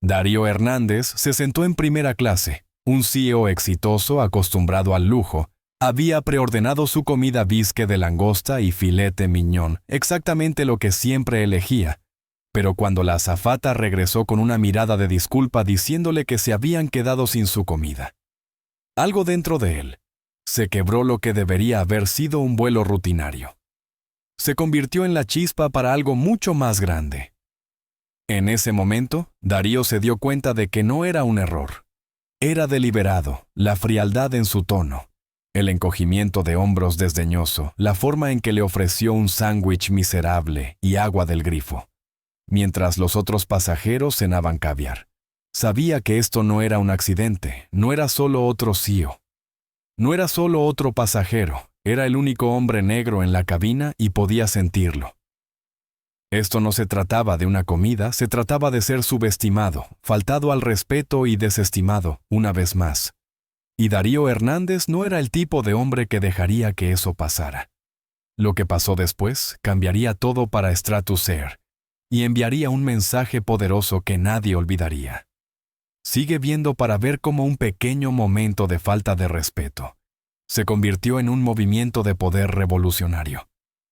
Darío Hernández se sentó en primera clase. Un CEO exitoso, acostumbrado al lujo, había preordenado su comida bisque de langosta y filete miñón, exactamente lo que siempre elegía. Pero cuando la azafata regresó con una mirada de disculpa diciéndole que se habían quedado sin su comida, algo dentro de él se quebró. Lo que debería haber sido un vuelo rutinario se convirtió en la chispa para algo mucho más grande. En ese momento, Darío se dio cuenta de que no era un error. Era deliberado, la frialdad en su tono, el encogimiento de hombros desdeñoso, la forma en que le ofreció un sándwich miserable y agua del grifo, mientras los otros pasajeros cenaban caviar. Sabía que esto no era un accidente, no era solo otro CEO. No era solo otro pasajero, era el único hombre negro en la cabina y podía sentirlo. Esto no se trataba de una comida, se trataba de ser subestimado, faltado al respeto y desestimado, una vez más. Y Darío Hernández no era el tipo de hombre que dejaría que eso pasara. Lo que pasó después cambiaría todo para Stratus Air y enviaría un mensaje poderoso que nadie olvidaría. Sigue viendo para ver cómo un pequeño momento de falta de respeto se convirtió en un movimiento de poder revolucionario.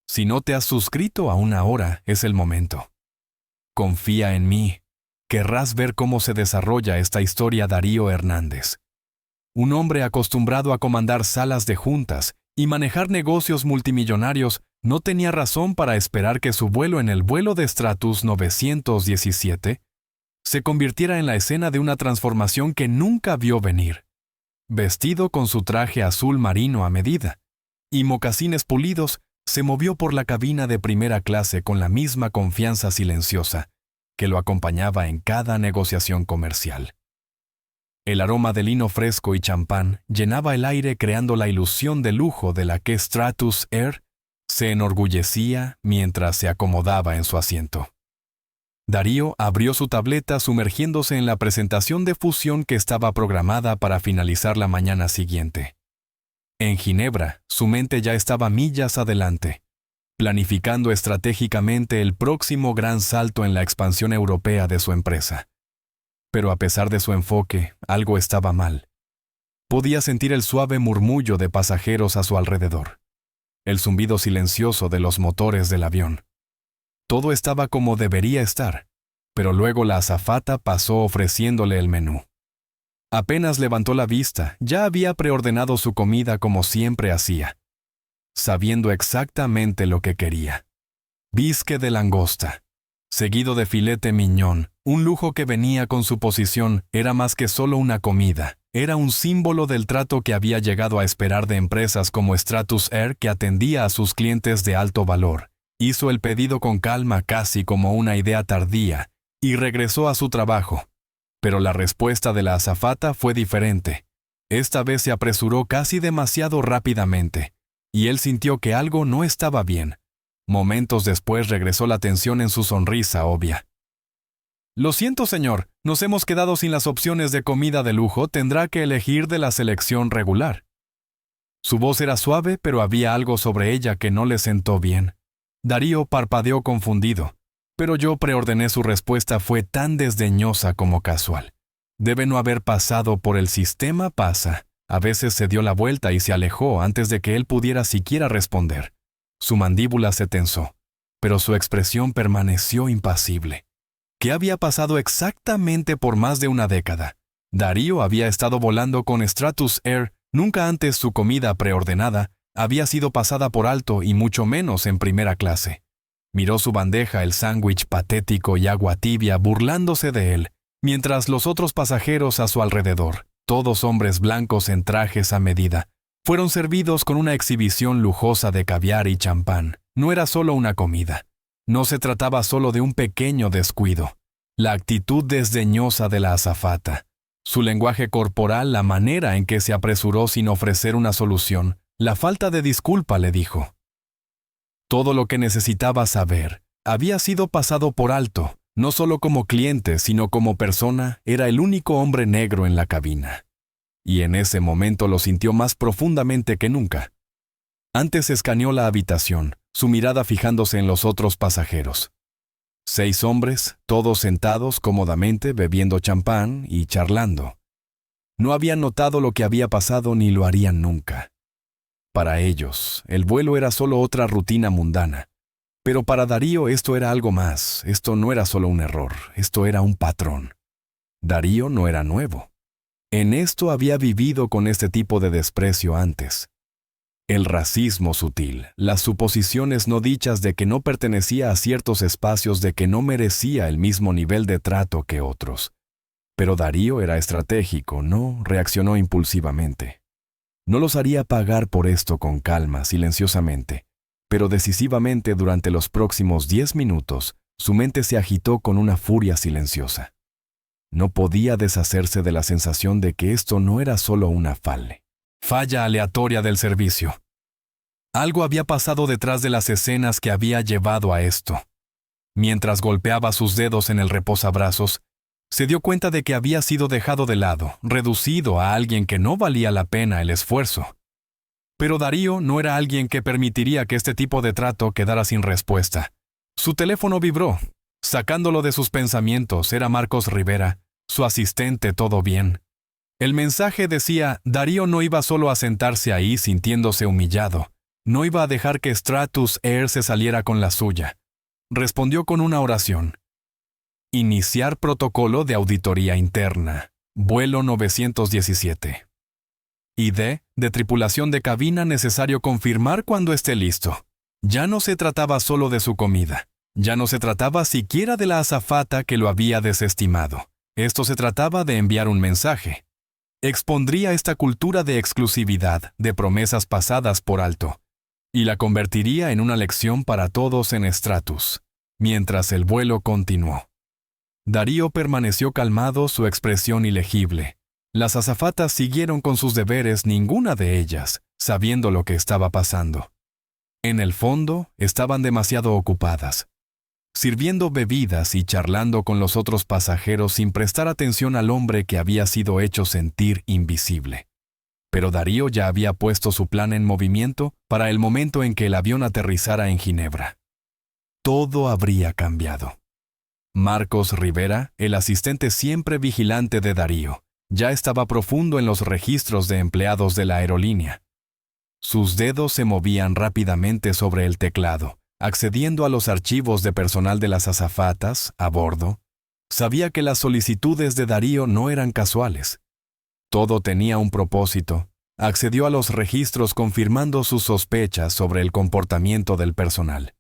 Si no te has suscrito aún ahora, es el momento. Confía en mí. Querrás ver cómo se desarrolla esta historia. Darío Hernández, un hombre acostumbrado a comandar salas de juntas y manejar negocios multimillonarios, no tenía razón para esperar que su vuelo en el vuelo de Stratus 917 se convirtiera en la escena de una transformación que nunca vio venir. Vestido con su traje azul marino a medida y mocasines pulidos, se movió por la cabina de primera clase con la misma confianza silenciosa que lo acompañaba en cada negociación comercial. El aroma de lino fresco y champán llenaba el aire, creando la ilusión de lujo de la que Stratus Air se enorgullecía mientras se acomodaba en su asiento. Darío abrió su tableta sumergiéndose en la presentación de fusión que estaba programada para finalizar la mañana siguiente. En Ginebra, su mente ya estaba millas adelante, planificando estratégicamente el próximo gran salto en la expansión europea de su empresa. Pero a pesar de su enfoque, algo estaba mal. Podía sentir el suave murmullo de pasajeros a su alrededor, el zumbido silencioso de los motores del avión. Todo estaba como debería estar, pero luego la azafata pasó ofreciéndole el menú. Apenas levantó la vista, ya había preordenado su comida como siempre hacía, sabiendo exactamente lo que quería. Bisque de langosta, seguido de filete miñón, un lujo que venía con su posición. Era más que solo una comida, era un símbolo del trato que había llegado a esperar de empresas como Stratus Air, que atendía a sus clientes de alto valor. Hizo el pedido con calma, casi como una idea tardía, y regresó a su trabajo. Pero la respuesta de la azafata fue diferente. Esta vez se apresuró casi demasiado rápidamente, y él sintió que algo no estaba bien. Momentos después regresó la tensión en su sonrisa obvia. «Lo siento, señor, nos hemos quedado sin las opciones de comida de lujo, tendrá que elegir de la selección regular». Su voz era suave, pero había algo sobre ella que no le sentó bien. Darío parpadeó confundido, pero yo preordené. Su respuesta fue tan desdeñosa como casual. Debe no haber pasado por el sistema. Pasa. A veces se dio la vuelta y se alejó antes de que él pudiera siquiera responder. Su mandíbula se tensó, pero su expresión permaneció impasible. ¿Qué había pasado exactamente por más de una década? Darío había estado volando con Stratus Air. Nunca antes su comida preordenada había sido pasada por alto, y mucho menos en primera clase. Miró su bandeja, el sándwich patético y agua tibia, burlándose de él, mientras los otros pasajeros a su alrededor, todos hombres blancos en trajes a medida, fueron servidos con una exhibición lujosa de caviar y champán. No era solo una comida. No se trataba solo de un pequeño descuido. La actitud desdeñosa de la azafata, su lenguaje corporal, la manera en que se apresuró sin ofrecer una solución, la falta de disculpa, le dijo. Todo lo que necesitaba saber había sido pasado por alto. No solo como cliente, sino como persona, era el único hombre negro en la cabina. Y en ese momento lo sintió más profundamente que nunca. Antes escaneó la habitación, su mirada fijándose en los otros pasajeros. 6 hombres, todos sentados cómodamente bebiendo champán y charlando. No habían notado lo que había pasado ni lo harían nunca. Para ellos, el vuelo era solo otra rutina mundana. Pero para Darío esto era algo más, esto no era solo un error, esto era un patrón. Darío no era nuevo. En esto había vivido con este tipo de desprecio antes. El racismo sutil, las suposiciones no dichas de que no pertenecía a ciertos espacios, de que no merecía el mismo nivel de trato que otros. Pero Darío era estratégico, no reaccionó impulsivamente. No los haría pagar por esto con calma, silenciosamente, pero decisivamente durante los próximos 10 minutos, su mente se agitó con una furia silenciosa. No podía deshacerse de la sensación de que esto no era solo una falla aleatoria del servicio. Algo había pasado detrás de las escenas que había llevado a esto. Mientras golpeaba sus dedos en el reposabrazos, se dio cuenta de que había sido dejado de lado, reducido a alguien que no valía la pena el esfuerzo. Pero Darío no era alguien que permitiría que este tipo de trato quedara sin respuesta. Su teléfono vibró. Sacándolo de sus pensamientos, era Marcos Rivera, su asistente. ¿Todo bien? El mensaje decía: Darío no iba solo a sentarse ahí sintiéndose humillado, no iba a dejar que Stratus Air se saliera con la suya. Respondió con una oración. Iniciar protocolo de auditoría interna. Vuelo 917. ID de tripulación de cabina necesario confirmar cuando esté listo. Ya no se trataba solo de su comida. Ya no se trataba siquiera de la azafata que lo había desestimado. Esto se trataba de enviar un mensaje. Expondría esta cultura de exclusividad, de promesas pasadas por alto, y la convertiría en una lección para todos en Stratus, mientras el vuelo continuó. Darío permaneció calmado, su expresión ilegible. Las azafatas siguieron con sus deberes, ninguna de ellas, sabiendo lo que estaba pasando. En el fondo, estaban demasiado ocupadas, sirviendo bebidas y charlando con los otros pasajeros sin prestar atención al hombre que había sido hecho sentir invisible. Pero Darío ya había puesto su plan en movimiento para el momento en que el avión aterrizara en Ginebra. Todo habría cambiado. Marcos Rivera, el asistente siempre vigilante de Darío, ya estaba profundo en los registros de empleados de la aerolínea. Sus dedos se movían rápidamente sobre el teclado, accediendo a los archivos de personal de las azafatas a bordo. Sabía que las solicitudes de Darío no eran casuales. Todo tenía un propósito. Accedió a los registros confirmando sus sospechas sobre el comportamiento del personal.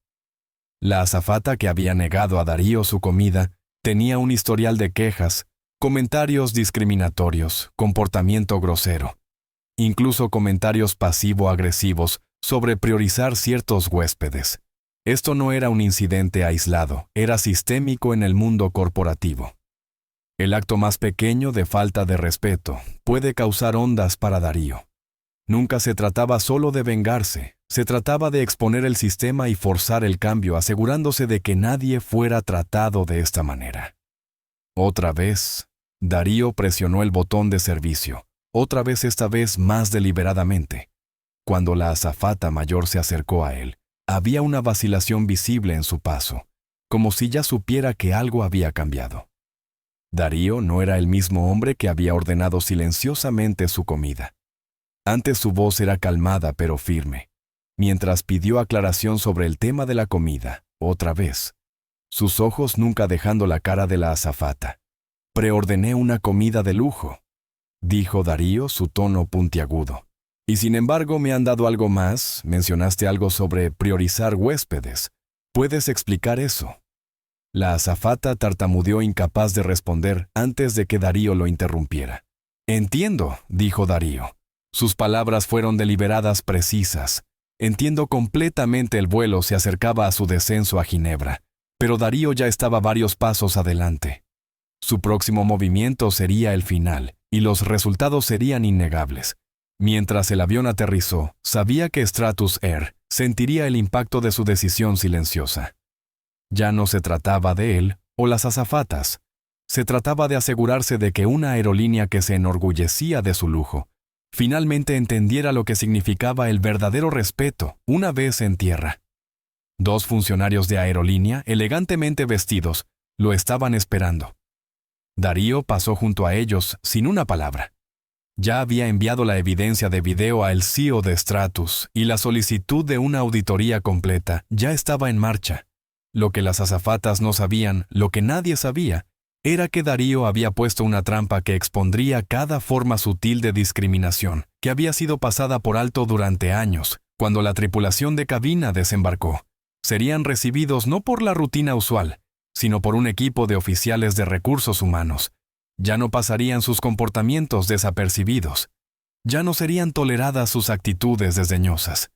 La azafata que había negado a Darío su comida tenía un historial de quejas, comentarios discriminatorios, comportamiento grosero, incluso comentarios pasivo-agresivos sobre priorizar ciertos huéspedes. Esto no era un incidente aislado, era sistémico en el mundo corporativo. El acto más pequeño de falta de respeto puede causar ondas para Darío. Nunca se trataba solo de vengarse, se trataba de exponer el sistema y forzar el cambio, asegurándose de que nadie fuera tratado de esta manera. Otra vez, Darío presionó el botón de servicio, otra vez, esta vez más deliberadamente. Cuando la azafata mayor se acercó a él, había una vacilación visible en su paso, como si ya supiera que algo había cambiado. Darío no era el mismo hombre que había ordenado silenciosamente su comida. Antes su voz era calmada pero firme, mientras pidió aclaración sobre el tema de la comida, otra vez. Sus ojos nunca dejando la cara de la azafata. Preordené una comida de lujo, dijo Darío, su tono puntiagudo. Y sin embargo me han dado algo más, mencionaste algo sobre priorizar huéspedes. ¿Puedes explicar eso? La azafata tartamudeó, incapaz de responder antes de que Darío lo interrumpiera. Entiendo, dijo Darío. Sus palabras fueron deliberadas, precisas. Entiendo completamente. El vuelo se acercaba a su descenso a Ginebra, pero Darío ya estaba varios pasos adelante. Su próximo movimiento sería el final, y los resultados serían innegables. Mientras el avión aterrizó, sabía que Stratus Air sentiría el impacto de su decisión silenciosa. Ya no se trataba de él o las azafatas. Se trataba de asegurarse de que una aerolínea que se enorgullecía de su lujo finalmente entendiera lo que significaba el verdadero respeto una vez en tierra. 2 funcionarios de aerolínea, elegantemente vestidos, lo estaban esperando. Darío pasó junto a ellos sin una palabra. Ya había enviado la evidencia de video al CEO de Stratus y la solicitud de una auditoría completa ya estaba en marcha. Lo que las azafatas no sabían, lo que nadie sabía, era que Darío había puesto una trampa que expondría cada forma sutil de discriminación que había sido pasada por alto durante años. Cuando la tripulación de cabina desembarcó, serían recibidos no por la rutina usual, sino por un equipo de oficiales de recursos humanos. Ya no pasarían sus comportamientos desapercibidos. Ya no serían toleradas sus actitudes desdeñosas.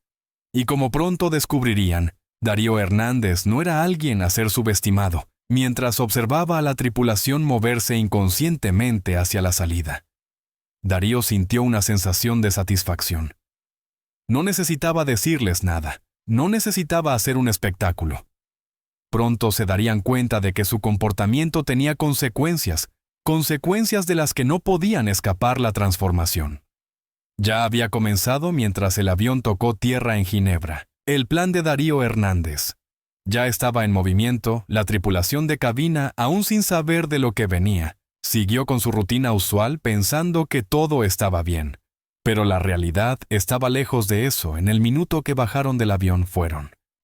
Y como pronto descubrirían, Darío Hernández no era alguien a ser subestimado, mientras observaba a la tripulación moverse inconscientemente hacia la salida. Darío sintió una sensación de satisfacción. No necesitaba decirles nada, no necesitaba hacer un espectáculo. Pronto se darían cuenta de que su comportamiento tenía consecuencias de las que no podían escapar la transformación. Ya había comenzado mientras el avión tocó tierra en Ginebra. El plan de Darío Hernández. Ya estaba en movimiento, la tripulación de cabina, aún sin saber de lo que venía, siguió con su rutina usual pensando que todo estaba bien. Pero la realidad estaba lejos de eso. En el minuto que bajaron del avión fueron